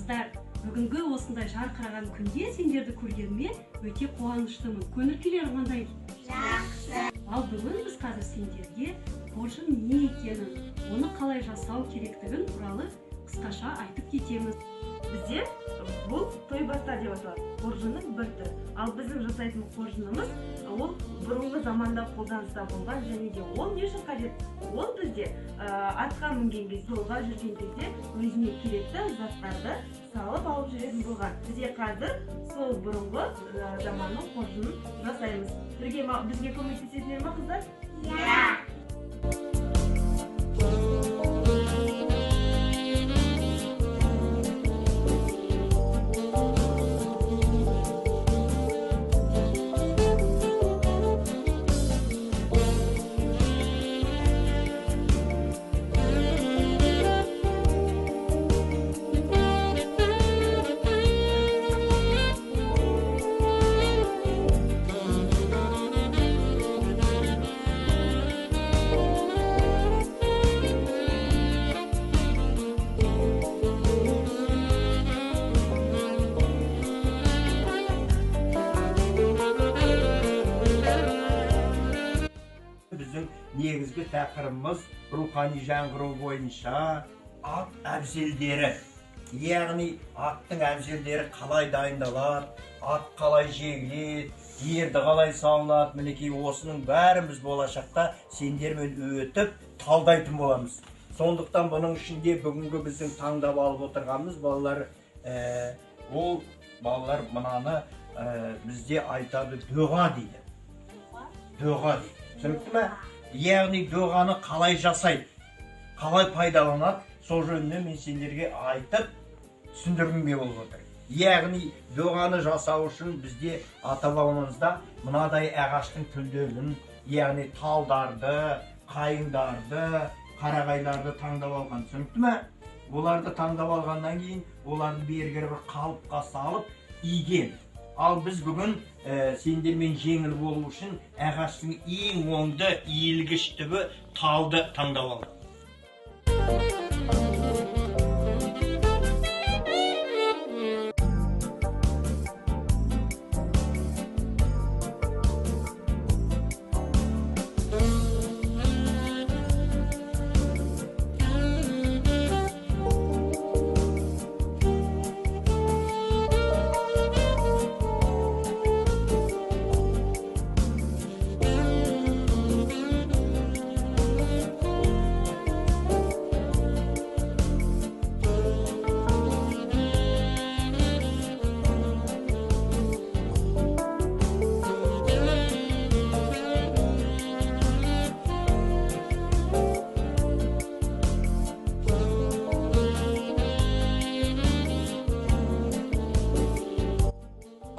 Қыздар, бүгінгі осындай жарқыраған күнде сендерді көргеніме өте қуаныштымын. Көңіл күйлерің қандай? Жақсы. Ал бүгін біз қазір сендерге қоржын не екенін, оны қалай жасау керектігін туралы қысқаша айтып кетеміз. Бізде бұл тойбастар деп аталады. Қоржынның бір түрі. Ал біздің жасайтын қоржынымыз ол бұрынғы заманда қолданыста болған, және де ол не үшін қажет? Ол бізде атқа мінген кезде, жолға жүрген кезде өзіне керекті заттарды салып алып жүретін болған. Бізде қазір сол бұрынғы заманның қоржынын жасаймыз. Бізге көмектесесіздер ме, қыздар? Иә. Біздің негізгі тақырыбымыз рухани жаңғыру бойынша ат әбзелдері. Яғни аттың әбзелдері қалай дайындалады, ат қалай жегіледі, ерді қалай салынады. Мінекей осының бәріміз болашақта сендермен өтіп талдайтын боламыз. Сондықтан бұның ішінде бүгінгі біздің таңдап алып отырғанымыз балалар, ол балалар мынаны бізде айтады, дұға дейді. Дұға дейді. Түсінікті ме? Яғни дұғаны қалай жасайды, қалай пайдаланады, сол жөнінде мен сендерге айтып түсіндіргенге болып отыр. Яғни дұғаны жасау үшін бізде ата-бабамызда мынадай ағаштың түлдерін, яғни талдарды, қайыңдарды, қарағайларды таңдап алған. Түсінікті ме? Оларды таңдап алғаннан кейін оларды белгілі бір қалыпқа салып иген. Ал біз бүгін сендермен жеңіл болу үшін ағаштың ең оңды иілгіш түбі талды таңдап алдық.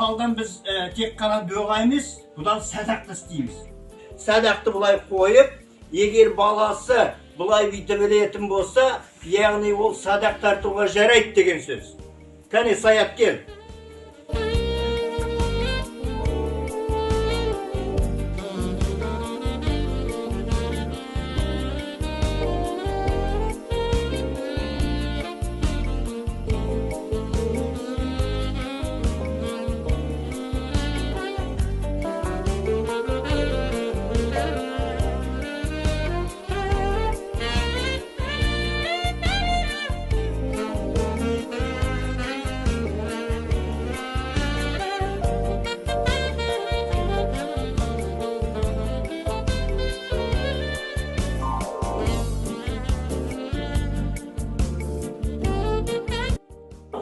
Талдан біз тек қана дұға емес, бұдан садақты істейміз. Садақты бұлай қойып, егер баласы бұлай бүйтіп білетін болса, яғни ол садақ тартуға жарайды деген сөз. Кәне, Саят, кел.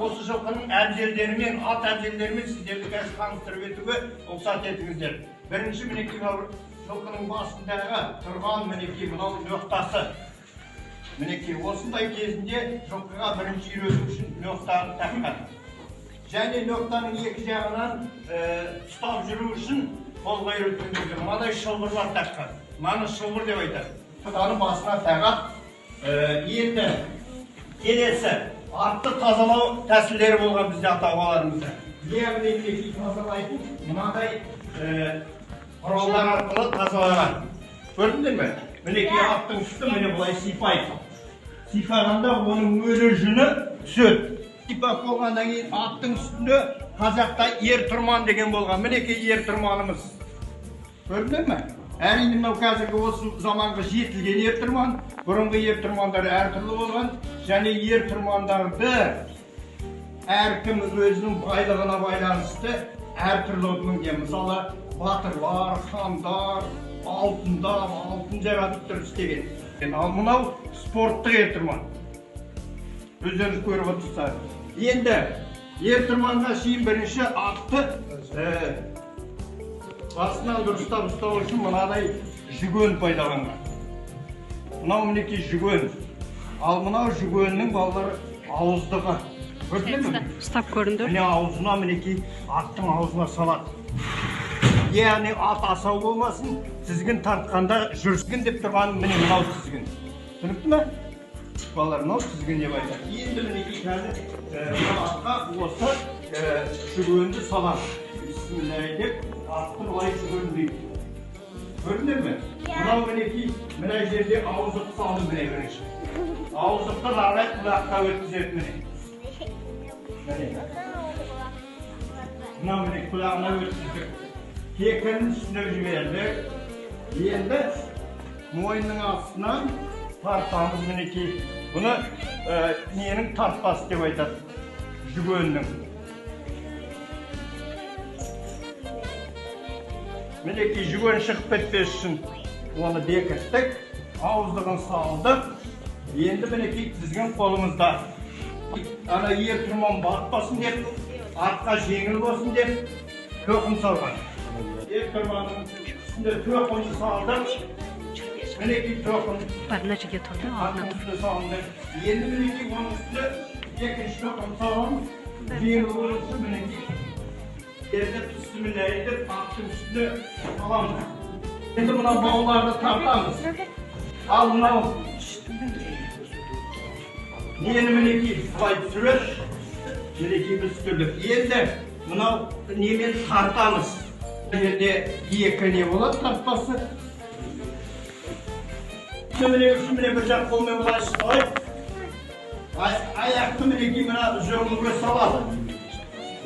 Осы жылқының әбзелдерімен, ат әбзелдерімен сіздерді қазір таныстырып етуге рұқсат етіңіздер. Бірінші мінекей жылқының басындағы тұрған мінекей мынау ноқтасы. Мінекей осындай кезінде жылқыға бірінші үйрету үшін ноқтаны таққан. Және ноқтаның екі жағынан ұстап жүру үшін қолға үйретілген мынадай шылбырлар таққан. Маны шылбыр деп айтады. Құданың басына тағап, енді келесі атты тазалау тәсілдері болған бізде ата-бабаларымызда. Яғни мінекей тазалайтын мынадай құралдар арқылы тазалаған. Көрдіңдер ме? Мінекей аттың үсті міне бұлай сипайды. Сипағанда оның өлі жүні түседі. сипап болғаннан кейін аттың үстінде қазақта ер тұрман деген болған. Мінекей ер тұрманымыз. Көрдіңдер ме? Әрине мынау қазіргі осы заманғы жетілген ер тұрман, бұрынғы ер тұрмандар әртүрлі болған, және ер тұрмандарды әркім өзінің байлығына байланысты әртүрлі мінген. Мысалы, батырлар, хандар, алтын жаратып тұр істеген. Ал мынау спорттық ер тұрман. Өздеріңіз көріп отырсыздар. Енді ер тұрманға шейін бірінші атты басынан дұрыстап ұстау үшін мынадай жүгөн пайдаланған. Мынау мінекей жүгөн. Ал мынау жүгөннің балалары ауыздығы. Көрдіңіз бе? Ұстап көріңдер. Міне аузына мінекей аттың аузына салады. Яғни ат асау болмасын, тізгін тартқанда жүрсін деп тұрған міне мынау тізгін. Түсінікті ме? Балалар, мынау тізгін деп айтады. Енді мінекей қазір атқа осы жүгөнді салады. Бисмилlah деп атты былай жүгендейді. Көрдіңдер ме? Мынау мінекей мына жерде ауыздық салды міне бірінші. Ауыздықты арай құлаққа өткізеді міне. Мынау міне құлағына өткізді. Кекінің үстіне жіберді. Енді мойнның астынан тартамыз мінекей. Бұны ненің тартпасы деп айтады. Жүгөннің. Мінекей жүгөн шығып кетпес үшін оны бекіттік, ауыздығын салдық. Енді мінекей тізген қолымызда. Ана ер тұрман батпасын деп, артқа жеңіл болсын деп, төқым салған. Ер тұрманның үстінде төқымды салдық. Мінекей төқым. Барына жеге тұрды, алдына тұрды. Салынды. Енді мінекей оның үстінде екінші төқым салған. Жеңіл болсын мінекей. Yerде Bismillah'dir, attım üstüne falan. Şimdi buna bağlarda tartamız. Al buna. Niyeni mineki fayda sürür. Mineki biz sürdük. Yerде buna niyemen tartamız. Yerde iki ne olur tartması. Şimdi bir cak olmaya bulaşır. Ayakta mineki buna zörmüge salalım.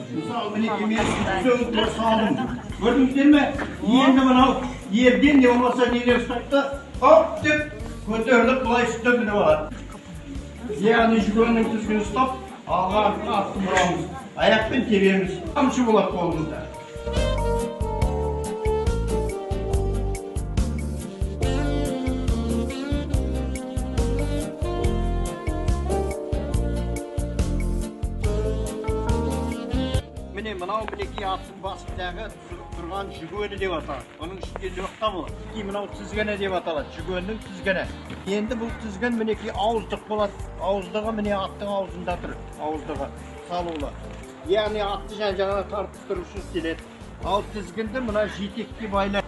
Мысалы, мінекей мен сөңгіні салдым. Көрдіңіздер ме? Енді мынау ерден не болмаса нелер ұстапты, хоп деп көтеріліп былай үстіне мініп алады. Яғни жүгөннің тізгінін ұстап, алға атты бұрамыз. Аяқпен тебеміз. Қамшы болады қолымызда. Мынау мінекей аттың басындағы тұрған жүгөні деп аталады. Оның ішінде жоқта болады. Мынау тізгіні деп аталады. Жүгөннің тізгіні. Енді бұл тізгін мінекей ауыздық болады. Ауыздығы міне аттың аузында тұр. Ауыздығы салулы. Яғни атты жан-жағына тартып тұру үшін келеді. Ал тізгінді мына жетекке байлайды.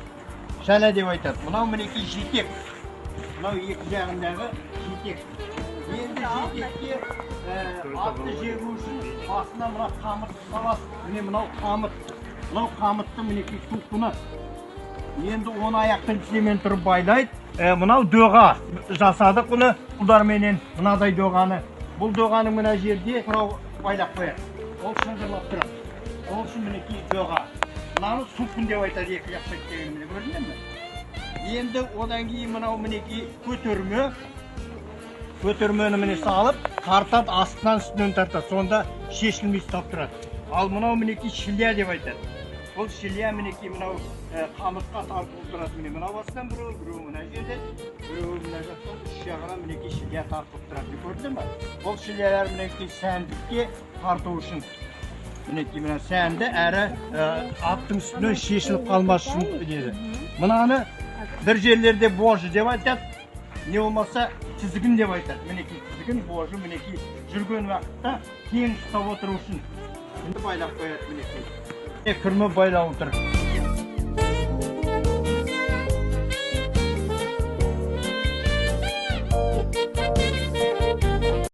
Шәлі деп айтады. Мынау мінекей жетек. Мынау екі жағындағы жетек. Енді жетекке атты жегу үшін басына мына қамыт салады. Міне мынау қамыт. Мынау қамытты мінекей тұлқыны. Енді оны аяқпен тіземен тұрып байлайды. Мынау доға жасадық бұны. Ұлдарменен мынадай доғаны. Бұл доғаның мына жерде мынау байлап қояды. Ол шыңғырлап тұрады. Ол үшін мінекей доға. Мынаны сұлқын деп айтады екі жақта екенін көрдіңдер ме? Енді одан кейін мынау мінекей көтерме. Көтермені міне салып, тартады, астынан үстінен тартады. Сонда шешілмей ұстап тұрады. Ал мынау мінекей шілия деп айтады. Бұл шілия мінекей мынау қамытқа тартылып тұрады. Міне мынау бастан біреу мына жерде, біреу мына жақтан үш жағынан мінекей шілия тартылып тұрады. Көрдіңдер ме? Бұл шілиялар мінекей сәндікке тарту үшін. Мінекей мына сәнді әрі аттың үстінен шешіліп қалмас үшін деді. Мынаны бір жерлерде божы деп айтады. Не болмаса тізгін деп айтады. Мінекей тізгін божы мінекей жүрген уақытта тең ұстап отыру үшін. Енді байлап қояды мінекей. Кірме байлап отыр.